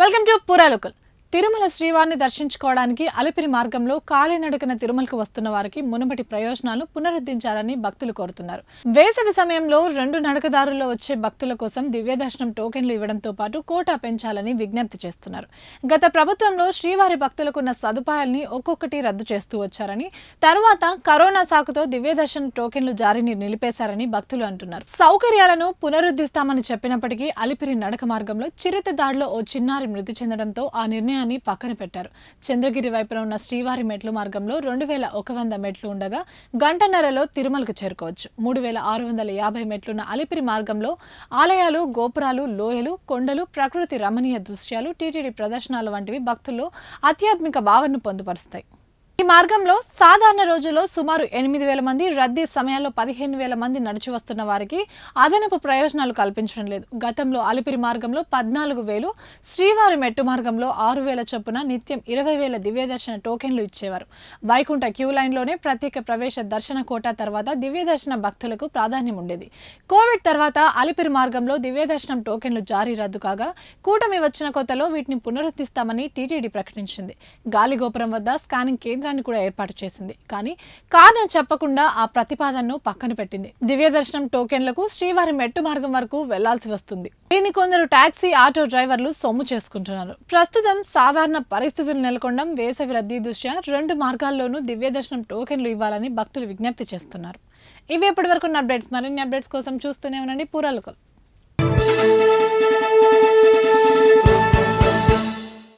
Welcome to పురాలోకల్. Tirumala శ్రీవారిని దర్శించుకోవడానికి అలిపిరి మార్గంలో కాలినడకన తిరుమలకు వస్తున్న వారికి మునుపటి ప్రయోజనాలు పునరుద్ధరించాలని భక్తులు కోరుతున్నారు. వేసవి సమయంలో 2 నడకదారుల్లో వచ్చే భక్తుల కోసం దివ్య దర్శనం టోకెన్లు ఇవ్వడంతో పాటు కోటా పెంచాలని విజ్ఞప్తి చేస్తున్నారు. గత ప్రభుత్వంలో శ్రీవారి భక్తులకున్న సదుపాయాల్ని ఒక్కొక్కటి రద్దు చేస్తూ వచ్చారని, తర్వాత కరోనా సాకుతో దివ్య దర్శనం టోకెన్లు జారీని నిలిపేశారని భక్తులు అంటున్నారు. సౌకర్యాలను పునరుద్ధరిస్తామని చెప్పినప్పటికీ అలిపిరి నడక మార్గంలో చిరుత దాడిలో ఓ చిన్నారి మృతి చెందడంతో ఆ నిర్ణయం పక్కన పెట్టారు. చంద్రగిరి వైపున ఉన్న శ్రీవారి మెట్లు మార్గంలో 2100 మెట్లు ఉండగా గంటన్నరలో తిరుమలకు చేరుకోవచ్చు. 3650 మెట్లున్న అలిపిరి మార్గంలో ఆలయాలు, గోపురాలు, లోయలు, కొండలు, ప్రకృతి రమణీయ దృశ్యాలు, టీటీడీ ప్రదర్శనలు వంటివి భక్తుల్లో ఆధ్యాత్మిక భావనను పొందుపరుస్తాయి. ఈ మార్గంలో సాధారణ రోజుల్లో సుమారు 8000 మంది, రద్దీ సమయాల్లో 15000 మంది నడిచి వస్తున్న వారికి అదనపు ప్రయోజనాలు కల్పించడం లేదు. గతంలో అలిపిరి మార్గంలో 14000, శ్రీవారి మెట్టు మార్గంలో 6000 చొప్పున నిత్యం 20000 దివ్యదర్శన టోకెన్లు ఇచ్చేవారు. వైకుంఠ క్యూ లైన్లోనే ప్రత్యేక ప్రవేశ దర్శన కోటా తర్వాత దివ్యదర్శన భక్తులకు ప్రాధాన్యం ఉండేది. కోవిడ్ తర్వాత అలిపిరి మార్గంలో దివ్యదర్శనం టోకెన్లు జారీ రద్దు కాగా కూటమి వచ్చిన కొత్తలో వీటిని పునరుద్ధరిస్తామని టీటీడీ ప్రకటించింది. గాలిగోపురం వద్ద స్కానింగ్ కేంద్రాన్ని కూడా ఏర్పాటు చేసింది. కానీ కారణం చెప్పకుండా ఆ ప్రతిపాదనను పక్కన పెట్టింది. దివ్య దర్శనం టోకెన్లకు శ్రీవారి మెట్టు మార్గం వరకు వెళ్లాల్సి వస్తుంది. దీన్ని కొందరు టాక్సీ, ఆటో డ్రైవర్లు సొమ్ము చేసుకుంటున్నారు. ప్రస్తుతం సాధారణ పరిస్థితులు నెలకొనడం, వేసవి రద్దీ దృష్ట్యా 2 మార్గాల్లోనూ దివ్య దర్శనం టోకెన్లు ఇవ్వాలని భక్తులు విజ్ఞప్తి చేస్తున్నారు. ఇవి ఇప్పటివరకు అప్డేట్స్. మరిన్ని అప్డేట్స్ కోసం చూస్తూనే ఉండండి పురాలోకల్.